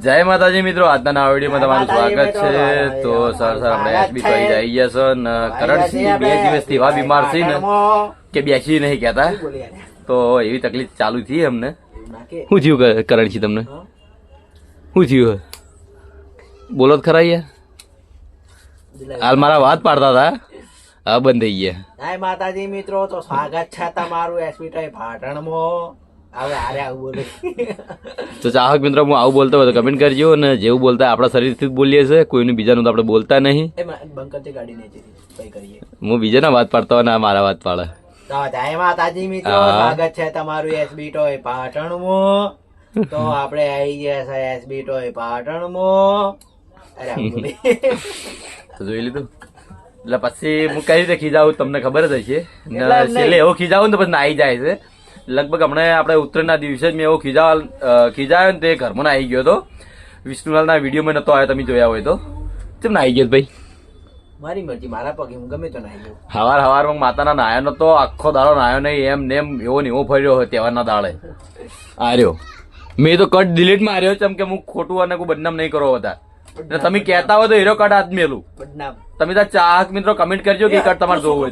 જય માતાજી મિત્રો, આજના નવા વિડીયોમાં તમારું સ્વાગત છે. તો સર આપણે એસબી તો આવી ગયા છો ને કરણસિંહ 2 દિવસથી એવા બીમાર છે ને કે બેસી નહીં કહેતા. તો એવી તકલીફ ચાલુ થઈ અમને. શું થયું કરણસિંહ તમને? શું થયું? બોલો જ ખરા યાર. હાલ મારા વાત પાડતા હતા, હા બંધ થઈ ગયા. જય માતાજી મિત્રો, તો સ્વાગત છે તમારું એસબી તો પાટણમાં. હવે આરે આવું બોલે તો ચાહક મિત્રો, હું આવું બોલતો હોય તો કમેન્ટ કરજો. અને જેવું બોલતા આપણા શરીરથી જ બોલીએ છીએ, કોઈનું બીજાનું તો આપણે બોલતા નહીં. બંકરથી ગાડી નહીં કઈ કરીએ. હું બીજાના વાત પાડતો હોય ને મારા વાત પાડે. જય માતાજી મિત્રો, સ્વાગત છે તમારું એસબી તો પાટણમાં. તો આપણે આવી ગયા છે એસબી તો પાટણમાં. અરે આવું બોલે જોઈ લીધું. એટલે પછી હું કઈ રીતે ખીજાવું તમને ખબર જ હશે. છેલ્લે એવો ખીજાવું ને તો પછી નાઈ જાય છે. લગભગ હમણાં આપણે ઉત્તરાયણના દિવસે જ મેં એવો ખીજાયો ને તે ઘરમાં આવી ગયો હતો. વિષ્ણુલાલના વિડીયોમાં નતો આવ્યો, તમે જોયા હોય તો. કેમ નાઈ ગયો ભાઈ? મારી મરજી, મારા પગે હું ગમે તો નાઈ ગયો. હવારમાં માતાના નાયો નતો, આખો દાડો નાયો નહીં, એમ ને એમ એવો ને એવો ફર્યો હોય તહેવારના દાડે. આર્યો મેં તો કટ ડિલીટ માર્યો છે, કે હું ખોટું અને કોઈ બદનામ નહીં કરો હતા. તમે કહેતા હોય તો હીરો કટ હાથ મેલું. તમે ત્યાં ચાહક મિત્રો કમેન્ટ કરજો કે કટ તમારે જોવું હોય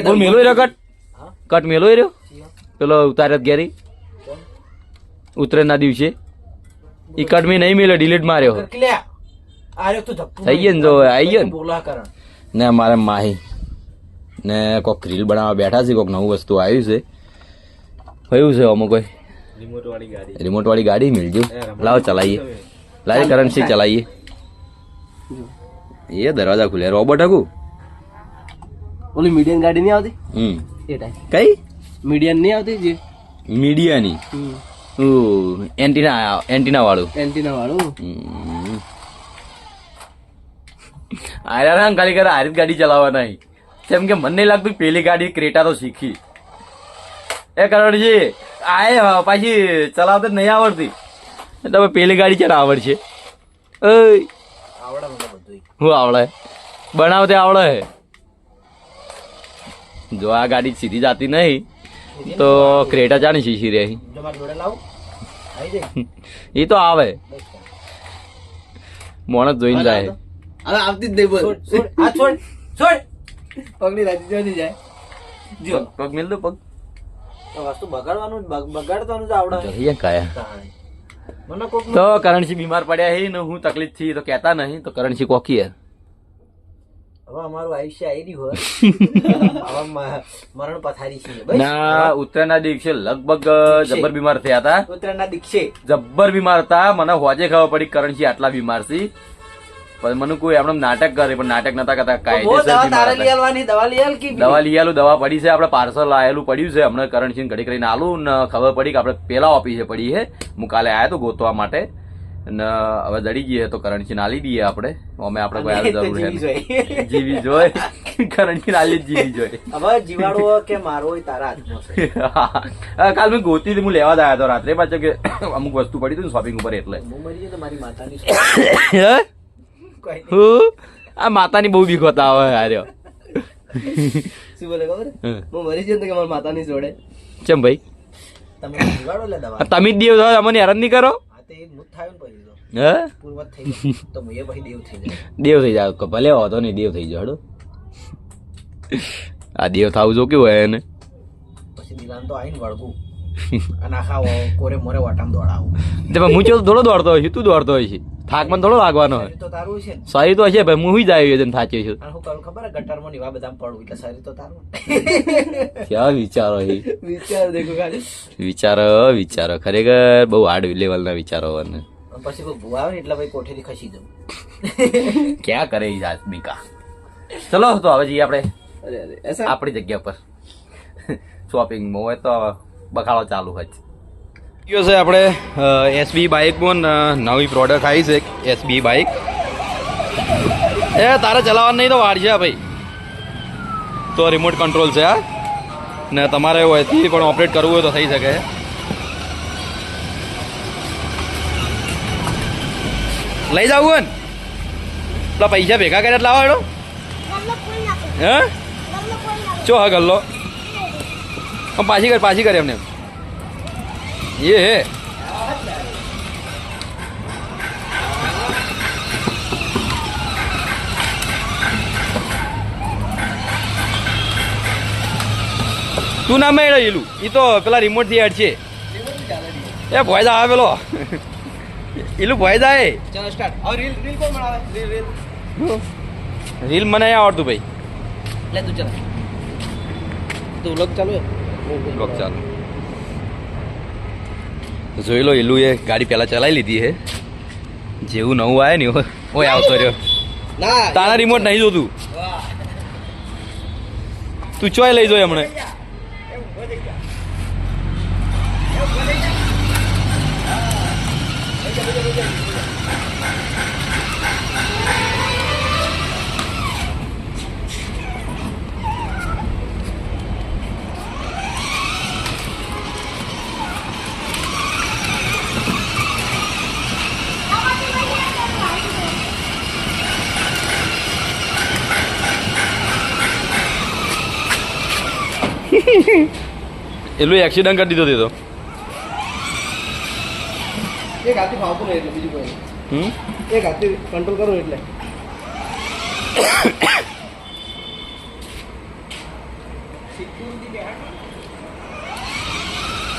તો. મેલો હીરો કટ મેલો રહ્યો પેલો ઉતાર્યો ઘેરી ઉત્તરાયણના દિવસે. ઈ કટ મેં નહીં મેલ્યો, ડિલીટ માર્યો. થઈ ગયો ને, જો આવી ગયો ને. મારે માહી ને કોઈક રીલ બનાવવા બેઠા છે, કોઈક નવું વસ્તુ આવ્યું છે. કયું છે અમુક? કોઈ રિમોટ વાળી ગાડી મિલજો. લાવો ચલાવીએ, લાવે કરન્સી ચલાવીએ. એ દરવાજા ખુલ્યા. રોબોટ હકું ઓલી મીડિયમ ગાડી નહીં આવતી? કઈ મીડિયમ નહીં આવતી? જે મીડિયાની એન્ટીના વાળું. આયરા ખાલી કરે હારી ગાડી ચલાવવા નહીં. કેમ કે મને નહીં લાગતું પેલી ગાડી ક્રેટા તો શીખી. એ કરણજી આ પાછી ચલાવતા નહીં આવડતી. તમે પેલી ગાડી ચાલ આવડશે. હું આવડે બનાવતે આવડે. જો આ ગાડી સીધી જાતી નહીં તો ક્રેટા ચાની શીશી રહી. એ તો આવે, મોણસ જોઈને જાય. હવે આવતી જ નહીં. બોલ આ છોડ છોડ પગની રાજી જોઈ જાય. જો પગ મેલ દો. પગ વસ્તુ બગાડવાનું બગાડવાનું જ આવડે. કાયા તો કરણસિંહ બીમાર પડ્યા છે ને હું તકલીફ થી તો કેતા નહીં. તો કરણસિંહ કોકી હવે અમારું આયુષ્ય આવી રહ્યું હવે મરણ પથારી છે ના. ઉત્તરાયણના દિવસે લગભગ જબ્બર બીમાર થયા હતા. ઉત્તરાયણના દિવસે જબ્બર બીમાર હતા. મને હોજે ખબર પડી કરણસિંહ આટલા બીમાર છે. પણ મને કોઈ આપણે નાટક કરે, પણ નાટક નતા કરતા. કાયદેસર દવા લઈ આલું. દવા પડી છે, આપડે પાર્સલ આયેલું પડ્યું છે. હમણાં કરણસિંહ ઘડી કરીને આલું ને ખબર પડી કે આપડે પેલા ઓફિસે પડી છે. હું કાલે આવ્યા તો ગોતવા માટે ને હવે જડી ગઈ તો કરણસિંહ આલી દઈએ આપણે. અમે આપડે કોઈ હાલ જરૂર છે જીવી જોઈ. કરણસિંહ આલી જીવી જોઈ. હવે જીવાડો કે મારો તારા હાથમાં. કાલ મેં ગોતી હું લેવા જ આવ્યો હતો રાત્રે. પાછો કે અમુક વસ્તુ પડી હતી શોપિંગ ઉપર એટલે. મારી માતાની આ માતાની બહુ બીક હોતા હવે. હાર્યો શું બોલે ખબર? હું મરી જતો કે મારી માતાની જોડે. ચમ ભાઈ તમે જીવાડો લે દવા. તમે જ દેવ છો, અમને હેરાન નહીં કરો. દેવ થઈ જાવ ભલે હોતો નહીં. દેવ થઈ જાવ. આ દેવ થાવું જો કેવું હોય એને. પછી દિલાન તો આઈને વળગું અને આખા કોરે મોરે વાટામ દોડાવું. હું ચો થોડો દોડતો હોય છે, તું દોડતો હોય છે. થાક મને થોડો લાગવાનો હોય. તો તારું છે શરીર તો હશે ભાઈ. હું હુઈ જાય થાચે છું. હું કરું ખબર ગટરમાં નીવા બધા પડું એટલે શરીર તો તારું. ક્યાં વિચારો છે? વિચાર દેખો ખાલી. વિચારો ખરેખર બહુ હાર્ડ લેવલના વિચારો. પછી કોઈ ભૂ આવે ને એટલે ભાઈ કોઠેથી ખસી જવું. ક્યાં કરે બીકા. ચલો તો હવે જઈએ આપણે આપણી જગ્યા પર. શોપિંગમાં હોય તો બખાડો ચાલુ હોય છે. આપણે એસબી બાઇકમાં નવી પ્રોડક્ટ આવી છે. એસબી બાઇક તારે ચલાવવાનું નહીં તો વાડ છે ભાઈ. તો રિમોટ કંટ્રોલ છે આ ને તમારે હોયથી પણ ઓપરેટ કરવું હોય તો થઈ શકે. લઈ જવું હોય ને પેલા પૈસા ભેગા કર્યા લાવો. હે ચો હા ગલ્લો પાછી કર એમને. એ હે તું ના મેળ એલું એ તો પેલા રિમોટ થી હેડ છે એ ભોયદા આવે પેલો એલું ભોયદા એ ચલો સ્ટાર્ટ હવે રીલ રીલ કોણ બનાવે રીલ રીલ મને નહીં આવડતું ભાઈ લે તું ચલ તું વ્લોગ ચાલુ હે બ્લોક ચાલુ જોઈ લો એલું એ ગાડી પહેલા ચલાવી લીધી હે જેવું નવું આવે ને ઓય આવતો રહ્યો ના તારા રિમોટ નહીં જોતું તું ચોય લઈ જોય હમણે એલું એક્સિડન્ટ કરી દીધો તે તો એક હાથથી ફાવતું નહીં એટલે બીજું કોઈ એક હાથથી કંટ્રોલ કરો એટલે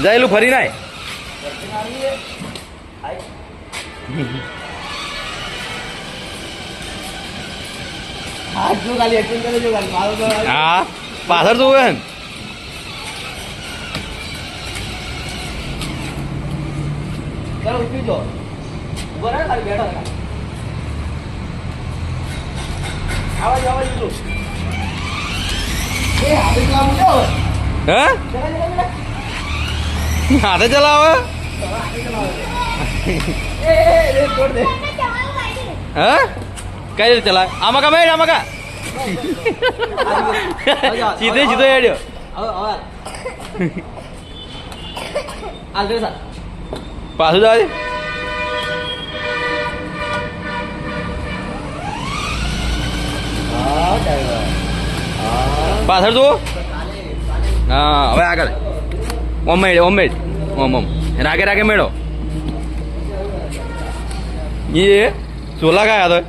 જા એલું ફરી નાય હાથ જો ખાલી એક્શન કરે જો ખાલી મારો તો હા પાછળ જોવે ને ચાલો ઉઠી જો ઉભો રહે ખાલી બેઠો રહે આવાજ આવાજ લો એ હાથે ચલાવું જો હે હાથે ચલાવે એ છોડ દે હે કઈ રીતે ચલાવે આમાં કા મેડ આમાં કા સીધે સીધો હેડ્યો હવે હાલ દે સર પાછું જવા દે પાછળ જુઓ હા હવે આગળ ઓમેડ ઓમ રાગે રાગે મેળો એ ચોલા કયા તો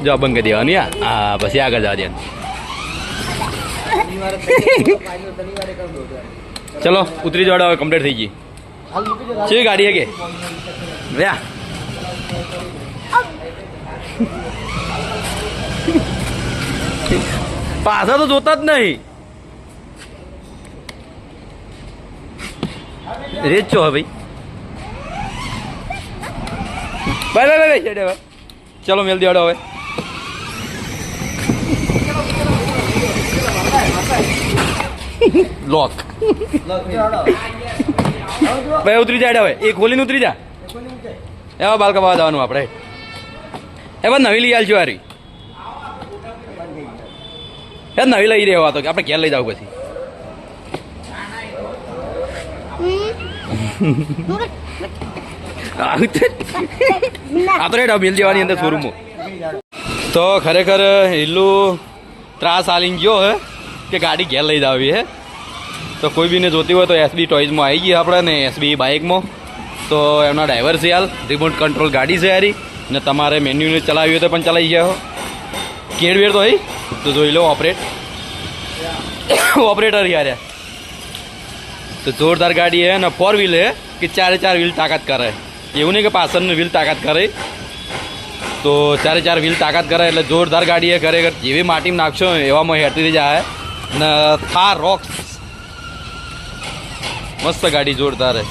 જો બંધ કરી દેવાની હા પછી આગળ જવા દે ચલો ઉતરી જવાડો હવે કમ્પ્લીટ થઈ ગઈ છે ગાડી હે કે રહ્યા પાછા તો જોતા જ નહીં રેજ છો હવે ભાઈ ભાઈ ભાઈ ચલો મેલ દેવાડો હવે લોક ભાઈ ઉતરી જાય હવે એ ખોલીને ઉતરી જા એવા બાલ કપાવા જવાનું આપણે એમાં નવી લઈ આલજો યાર નવી લઈ રહ્યો તો આપણે ઘેર લઈ જાવ પછી આ તો રેડ મિલ જવાની અંદર શોરૂમમાં તો ખરેખર એટલું ત્રાસ આલીને ગયો હે કે ગાડી ઘેર લઈ જાવી હે તો કોઈ બીને જોતી હોય તો એસબી ટોયઝમાં આવી ગઈ આપણે ને એસબી બાઇકમાં તો એમના ડ્રાઈવર છે હાલ રિમોટ કંટ્રોલ ગાડી છે યારી ને તમારે મેન્યુને ચલાવી હોય તો પણ ચલાવી ગયા હો કેડવેર તો અહીં તો જોઈ લો ઓપરેટર યાર તો જોરદાર ગાડી હે ને 4 વ્હીલ હે કે 4 વ્હીલ તાકાત કરે એવું નહીં કે પાછળનું વ્હીલ તાકાત કરે તો 4 વ્હીલ તાકાત કરે એટલે જોરદાર ગાડી હે ખરેખર જેવી માટીમાં નાખશો એવામાં હેરતી જાય ને થાર રોક્સ મસ્ત ગાડી જોરદાર હે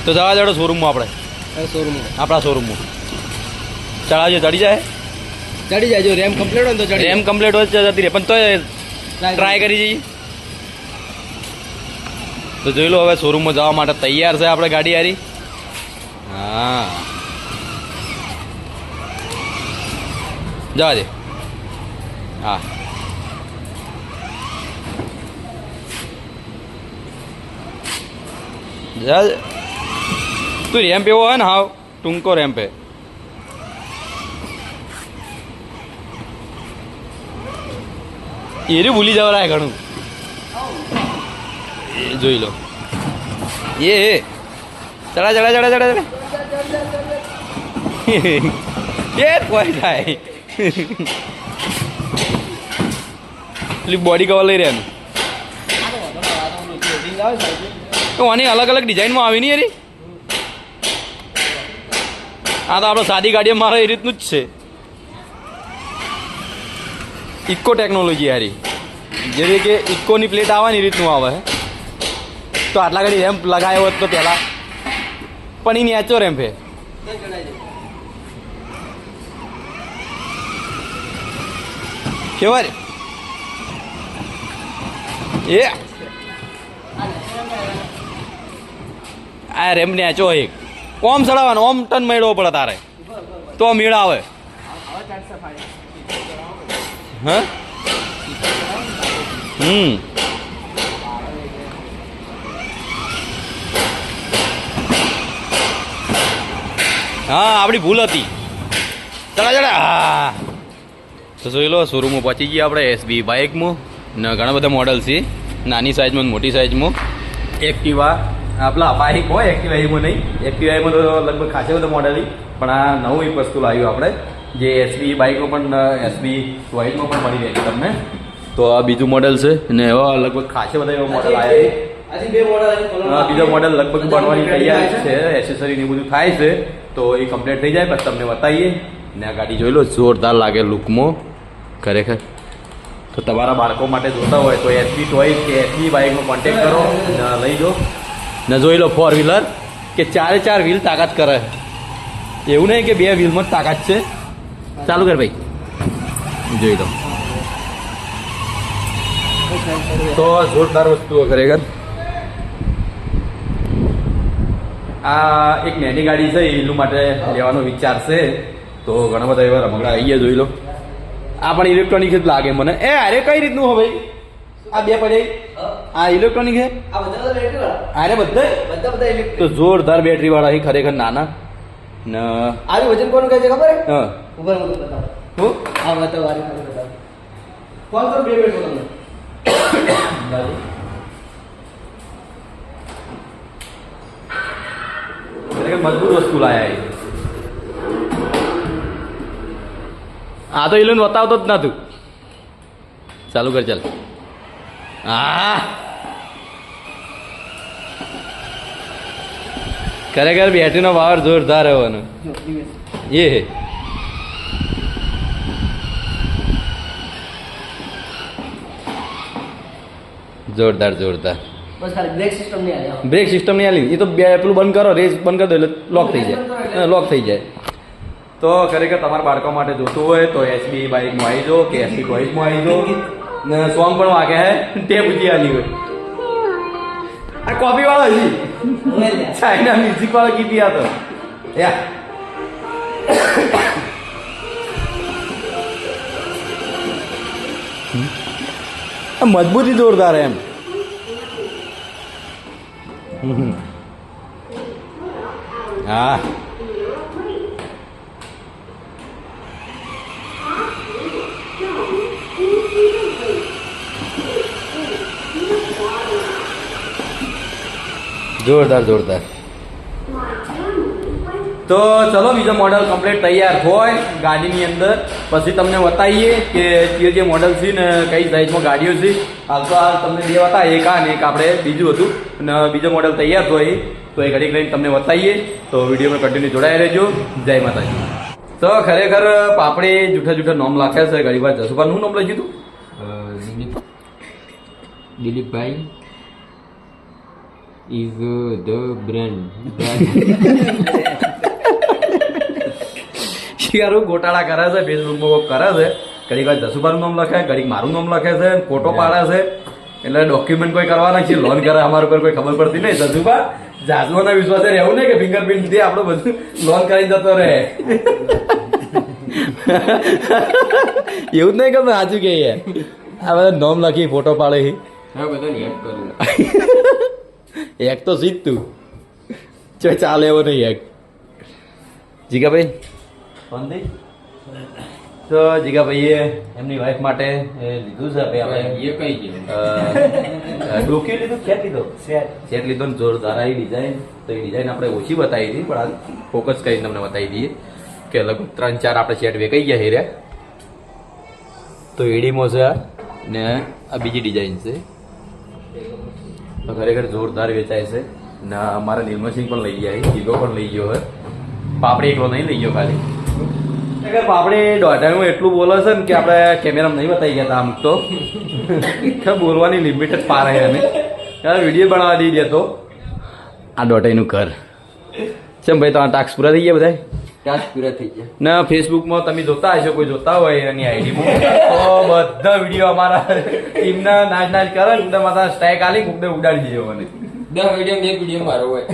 તો જવા જાડો શોરૂમમાં આપણે આપણા શોરૂમમાં ચડાવજો ચડી જાય જો રેમ કમ્પ્લીટ હોય તો ચડી રેમ કમ્પ્લીટ હોય જતી રહે પણ તો ટ્રાય કરી જઈએ તો જોઈ લો હવે શોરૂમમાં જવા માટે તૈયાર છે આપણે ગાડી હારી હા જવા દે હા જા તું રેમ્પ એવો હોય ને હાવ ટૂંકો રેમ્પ હે એરી ભૂલી જવા ઘણું જોઈ લો એ ચડા ચડા ચડા ચડા ચડા એ કોઈ થાય પેલી બોડી કવર લઈ રહ્યા તો આની અલગ અલગ ડિઝાઇનમાં આવી નહીં અરે આ તો આપણે સાદી ગાડીઓ મારે એ રીતનું જ છે ઇકો ટેકનોલોજી હારી જેવી કે ઇકોની પ્લેટ આવે ને એ રીતનું આવે તો આટલા ઘડી રેમ્પ લગાવ્યો હોત તો પહેલાં પણ એ નેચો રેમ્પ છે કેવા રે એ આ રેમ્પ નેચો એક ઓમ ચડાવવાનો ઓમ ટન મેળવો પડે તારે તો મેળ આવે હા હા આપણી ભૂલ હતી ચડા હા તો જોઈ લો શોરૂમમાં પહોંચી ગયા આપણે એસબી બાઇકમાં ને ઘણા બધા મોડલ છે નાની સાઇઝમાં મોટી સાઇઝમાં એક્ટિવા આપણા બાઇક હોય એક્ટિવામાં નહીં એક્ટિવામાં તો લગભગ ખાસે બધા મોડલ પણ આ નવું એક વસ્તુ લાવ્યું આપણે જે એસબી બાઇકમાં પણ એસબી વાઇકમાં પણ મળી રહે છે તમને તો આ બીજું મોડલ છે ને એવા લગભગ ખાસે બધા એવા મોડલ આવ્યા બીજો મોડલ લગભગ બનવાની તૈયાર છે એસેસરી ને બધું થાય છે તો એ કમ્પ્લીટ થઈ જાય પછી તમને બતાવીએ ને આ ગાડી જોઈ લો જોરદાર લાગે લુકમાં ખરેખર તો તમારા બાળકો માટે જોતા હોય તો એસબી ટોય કે એસબી બાઇકનો કોન્ટેક્ટ કરો ને લઈ જાઓ ને જોઈ લો 4 વ્હીલર કે 4 વ્હીલ તાકાત કરે એવું નહીં કે 2 વ્હીલમાં જ તાકાત છે ચાલુ કર ભાઈ જોઈ લો તો જોરદાર વસ્તુઓ ખરેખર આ એક નાની ગાડી છે એનું માટે લેવાનો વિચાર છે તો ઘણા બધા એવા રમકડા આવીએ જોઈ લો આ પણ ઇલેક્ટ્રોનિક જ લાગે મને એ અરે કઈ રીતનું હો ભાઈ આ બે પડે આ ઇલેક્ટ્રોનિક છે અરે બધા તો જોરદાર બેટરી વાળા છે ખરેખર નાના ને આનું વજન કોણ કહે છે ખબર હે હા ઉપર હું બતાવ હું આ બતાવ આરે બતાવ કોણ તો બે મિનિટ તમને મજબૂત વસ્તુ લાયા આ તો ઇલોન બતાવતો જ નતું ચાલુ કર ચાલ હા ખરેખર બેટરીનો પાવર જોરદાર હોવાનો એ જોરદાર જોરદાર બ્રેક સિસ્ટમ નહીં આલી એ તો પેલું બંધ કરો રેસ બંધ કરી દો એટલે લોક થઈ જાય લોક થઈ જાય તો ખરેખર તમારા બાળકો માટે જોતું હોય તો એસબી બાઇકમાં આવી જાઓ કે એસબી ટોયમાં આવી જાઓ ને સોંગ પણ વાગે હે તે પૂછી આલી હોય આ કોપી વાળો હજી ચાઇના મ્યુઝિક વાળો કીધી આ તો યા મજબૂતી જોરદાર એમ હા જોરદાર જોરદાર તો ચલો બીજો મોડલ કમ્પ્લીટ તૈયાર હોય ગાડીની અંદર પછી તમને બતાવીએ કે જે મોડલ છે ને કઈ સાઈઝમાં ગાડીઓ છે હાલ તો હાલ તમને બે બતાવીએ એક આ ને એક આપણે બીજું હતું અને બીજો મોડલ તૈયાર હોય તો એ ઘડીક લઈને તમને બતાવીએ તો વિડીયોમાં કન્ટિન્યુ જોડાઈ રહેજો જય માતાજી તો ખરેખર પાપડે જૂઠા જૂઠા નામ લખ્યા છે ઘણી વાર જસુભાનું નામ લખ્યું હતું દિલીપભાઈ is the brand. શિયારું ગોટાળા કરે છે ફેસબુકમાં કરે છે ઘડીક વાર જસુભાનું નામ લખે ઘડીક મારું નામ લખે છે ફોટો પાડે છે એટલે ડોક્યુમેન્ટ કોઈ કરવાના છે લોન કરે અમારા ઉપર કોઈ ખબર પડતી નહીં જસુભા જાસુભાના વિશ્વાસે રહેવું નહીં કે ફિંગરપ્રિન્ટ દે આપણું બધું લોન કરી જતો રહે એવું જ નહીં કે સાચું કે આ બધા નામ લખી ફોટો પાડે હા બધાને હેક કરું એક તો સીધ તું ચાલે એવો નહીં એક જીગાભાઈ તો જીગાભાઈએ એમની વાઈફ માટે લીધું છે આપણે એ કઈ છે ડોક્યુ લીધું સેટ લીધો સેટ લીધો ને જોરદાર આવી ડિઝાઇન તો એ ડિઝાઇન આપણે ઓછી બતાવી હતી પણ આ ફોકસ કરીને તમને બતાવી દઈએ કે લગભગ 3-4 આપણે સેટ વેકાઈ ગયા હેર્યા તો એડીમાં છે આ ને આ બીજી ડિઝાઇન છે તો ખરેખર જોરદાર વેચાય છે ને અમારા નિર્મસિંહ પણ લઈ ગયા જીગો પણ લઈ ગયો હવે પાપડી એકલો નહીં લઈ ગયો ખાલી પાપડી દોઢાણું એટલું બોલે છે ને કે આપણે કેમેરામાં નહીં બતાવી ગયા હતા આમ તો બોલવાની લિમિટેડ પાર હે અમે વિડીયો બનાવવા દઈ દેતો આ દોઢાઈનું ઘર ચમ ભાઈ તમારા ટાસ્ક પૂરા થઈ ગયા બધા ટાસ્ક પૂરા થઈ ગયા ના ફેસબુકમાં તમે જોતા હશો કોઈ જોતા હોય એની આઈડીમાં તો બધા વિડીયો અમારા ટીમના નાચ નાચ કરે ને મારા સ્ટ્રાઇક આલી કુકડે ઉડાડી દેજો મને 10 વિડીયો એક વિડીયો મારો હોય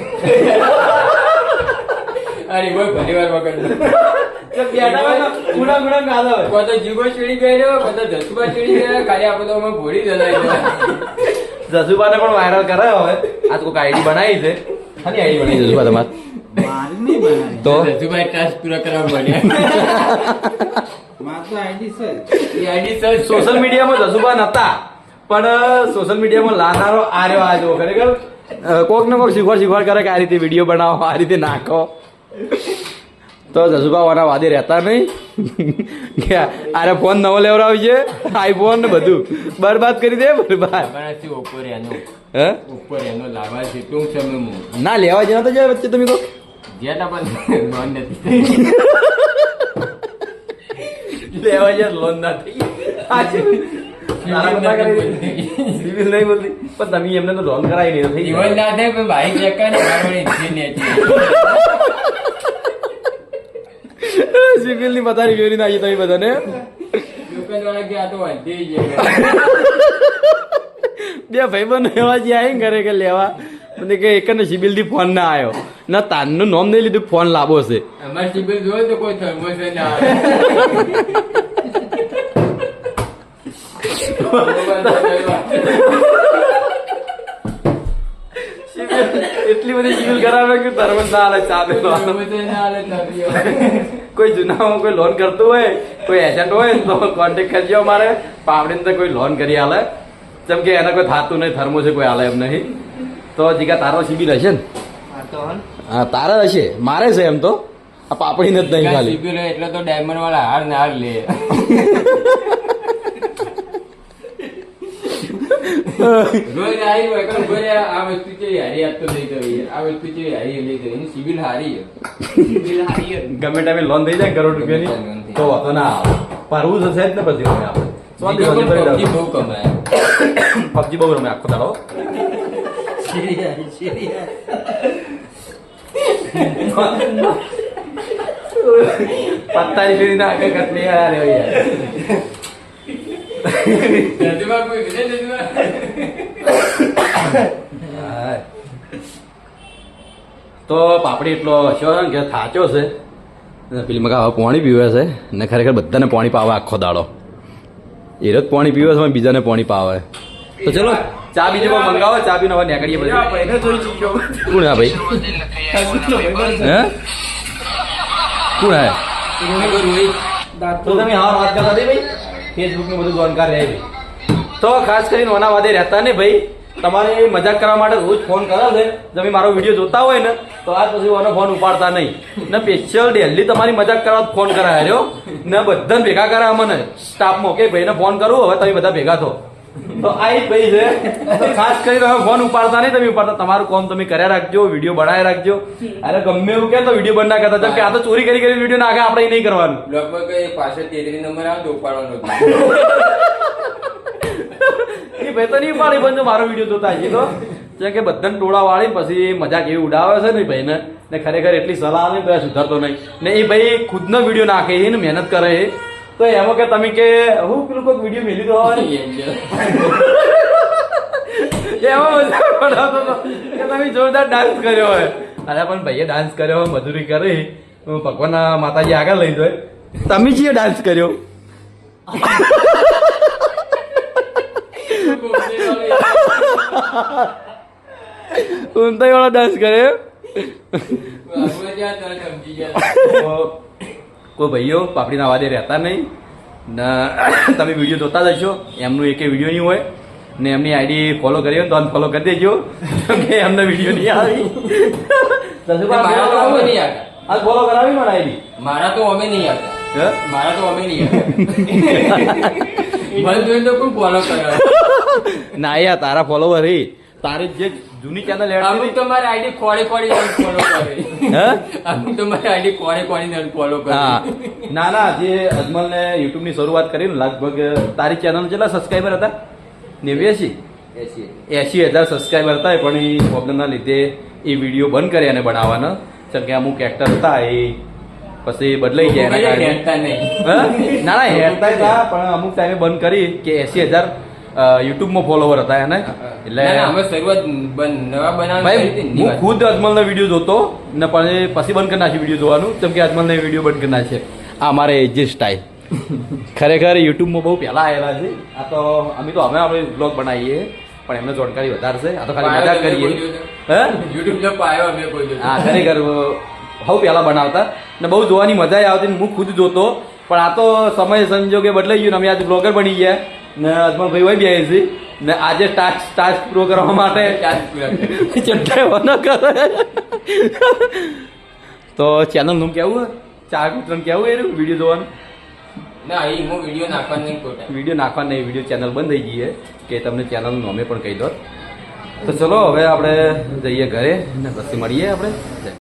અરે કોઈ પરિવાર વગર કોઈ તો જીગો ચીડી ગયો કોઈ તો જસુબા ચીડી ગયા ખાલી આપણે તો અમે ભોળી જલાઈ જસુબાને પણ વાયરલ કરે હવે આ તો કોઈ આઈડી બનાવી છે ખાલી આઈડી બનાવી જસુબા તમારે તો જસુભાઈ ટાસ્ક પૂરા કરવા મળ્યા સોશિયલ મીડિયામાં જસુબા નતા પણ સોશિયલ મીડિયામાં લાનારો આર્યો આ જો ખરેખર કોક ને કોક શીખવાડ કરે કે આ રીતે વિડીયો બનાવો આ રીતે નાખો તો જસુબા વાના વાદે રહેતા નહીં કે આરે ફોન નવો લેવડાવી છે આઈફોન ને બધું બરબાદ કરી દે બરબાદ ઉપર એનો હે ઉપર એનો લાવા છે ટૂંક સમયમાં ના લેવા જેના તો જાય વચ્ચે તમે કહો જેના પણ લોન નથી લેવા જાય લોન ના થઈ સિવિલ નહીં બોલતી પણ તમે એમને તો લોન કરાવી નહીં થઈ જીવન ના થાય પણ ભાઈ ચેક કરે સિવિલ ની બધાની વેરી નાખી તમે બધાને દુકાન વાળા ગયા તો વાંધી જાય બે ભાઈબંધો એવા જે આવી ઘરે કે લેવા મને કે એક ને સિબિલ થી ફોન ના આવ્યો ના તાનનું નામ નહીં લીધું ફોન લાવો છે અમારે સિબિલ જોયો તો કોઈ થર્મોસ ના એટલી બધી સિબિલ કરાવે કે ધર્મ ના હાલે ચાલે કોઈ જૂનામાં કોઈ લોન કરતું હોય કોઈ એજન્ટ હોય તો કોન્ટેક્ટ કરજો અમારે પાવડીને તો કોઈ લોન કરી હાલે જેમ કે એને કોઈ થાતું નહીં થર્મો છે કોઈ હાલે એમ નહીં તો જીગા તારો સિબિલ હશે ને હા તારે હશે મારે છે એમ તો આ પાપડી નથી નહીં ખાલી સિબિલ એટલે તો ડાયમંડ વાળા હાર ને હાર લે રોજ આવી હોય કે ઘરે આ વસ્તુ છે હારી આજ તો લઈ ગઈ આ વસ્તુ છે હારી લઈ ગઈ એની સિબિલ હારી ગમે ટાઈમે લોન થઈ જાય કરોડ રૂપિયાની તો વાતો ના આવે પરવું થશે જ ને પછી હવે આપણે પબજી બહુ કમાય પબજી બહુ રમે આખો દાડો પત્તાની ફેરી ના આગળ કટલી યાર તો પાપડી એટલો હશો કે થાચો છે પેલી મગા હવે પાણી પીવે છે ને ખરેખર બધાને પાણી પાવે આખો દાડો એ જ પાણી પીવે છે બીજાને પાણી પાવે તો ચલો ચા બીજું મંગાવો ચા પીને હવે નીકળીએ પછી કોણ હા ભાઈ હે કોણ હે તો તમે હા વાત કરતા દે ભાઈ ફેસબુક નું બધું જાણકાર રહે ભાઈ તો ખાસ કરીને ઓના વાદે રહેતા ને ભાઈ તમારે મજાક કરવા માટે રોજ ફોન કરે છે તમે મારો વિડીયો જોતા હોય ને તો આજ પછી ઓનો ફોન ઉપાડતા નહીં ને સ્પેશિયલ ડેલી તમારી મજાક કરવા ફોન કરાયો ને બધાને ભેગા કરાયા મને સ્ટાફમાં કે ભાઈને ફોન કરું હવે તમે બધા ભેગા થો તો આ જ ભાઈ છે તો ખાસ કરીને હવે ફોન ઉપાડતા નહીં તમે ઉપાડતા તમારું કામ તમે કર્યા રાખજો વિડીયો બનાવી રાખજો અરે ગમે એવું કે તો વિડીયો બંધ ના કરતા જેમ કે આ તો ચોરી કરી વિડીયો નાખે આપણે નહીં કરવાનું લગભગ પાછળ 33 નંબર આવે તો ઉપાડવાનો એ ભાઈ તો નહીં પાડી પણ જો મારો વિડીયો જોતા હજી તો જેમ કે બધાને ટોળા વાળી પછી મજાક એવી ઉડાવે છે ને ભાઈને ને ખરેખર એટલી સલાહ નહીં તો સુધરતો નહીં ને એ ભાઈ ખુદનો વિડીયો નાખે છે ને મહેનત કરે છે તો એમાં કે તમે કે હું પેલું કોઈક વિડીયો મેલી દો એમાં મજા પડાવતો હતો કે તમે જોરદાર ડાન્સ કર્યો હોય અરે પણ ભાઈએ ડાન્સ કર્યો હોય મજૂરી કરી ભગવાન માતાજી આગળ લઈ જાય તમે છીએ ડાન્સ કર્યો ઊંધાઈ વાળો ડાન્સ કરે કોઈ ભાઈઓ પાપડીના વાદે રહેતા નહીં ને તમે વિડીયો જોતા જશો એમનું એક વિડીયો નહીં હોય ને એમની આઈડી ફોલો કરી તો અનફોલો કરી દેજો કે એમને વિડીયો નહીં આવી ફોલો કરાવી મને આઈડી મારા તો અમે નહીં આવતા મારા તો અમે નહીં આવતા મને જોઈને તો કોઈ ફોલો કરે ના યાર તારા ફોલોવર હે તારી જે જૂની ચેનલ અમુક તો મારી આઈડી કોડી ફોલો કરે હે અમુક તો મારી આઈડી કોડી ફોલો કરે હા ના ના જે અજમલ ને યુટ્યુબ ની શરૂઆત કરી ને લગભગ તારી ચેનલ કેટલા સબસ્ક્રાઈબર હતા 89 80,000 સબસ્ક્રાઈબર હતા પણ એ પ્રોબ્લેમ ના લીધે એ વિડીયો બંધ કર્યા ને બનાવવાના જેમ કે અમુક એક્ટર હતા એ પછી બદલાઈ ગયા એના કારણે હેરતા નહીં હા? ના ના હેરતા હતા પણ અમુક ટાઈમે બંધ કરી કે 80,000 યુટ્યુબ માં ફોલોવર હતા એને એટલે ના, ના, અમે શરૂઆત નવા બનાવવાની ભાઈ કરી હતી ને, હું ખુદ અજમલ ના વિડીયો જોતો ને પણ એ પછી બંધ કરી નાખ્યું વિડીયો જોવાનું કેમ કે અજમલ ને વિડીયો બંધ કરી નાખે આ અમારે જે સ્ટાઇલ ખરેખર યુટ્યુબમાં બહુ પહેલા આવેલા છે આ તો અમે તો હવે આપણે બ્લોગ બનાવીએ પણ એમને જાણકારી વધારે છે આ તો ખાલી મજાક કરીએ હે YouTube તો પાયો અમે કોઈ દિવસ. હા ખરેખર બહુ પહેલા બનાવતા ને બહુ જોવાની મજા આવતી ને હું ખુદ જોતો પણ આ તો સમય સંજોગે બદલાઈ ગયું ને અમે આજે બ્લોગર બની ગયા ને અજમલભાઈ હોય બે છે ને આજે ટાસ્ક પૂરો કરવા માટે ચાર્જ પૂરા કરે. ચટાઈવાનો કરે તો ચેનલ નું કેવું ચાર મિત્રોને કેવું એ વિડીયો જોવાનું ના એ હું વિડીયો નાખવાનું નહીં ખોટા વિડીયો નાખવા નહીં વિડીયો ચેનલ બંધ થઈ ગઈ છે કે તમને ચેનલ નું નામે પણ કહી દો તો ચલો હવે આપણે જઈએ ઘરે ને પછી મળીએ આપણે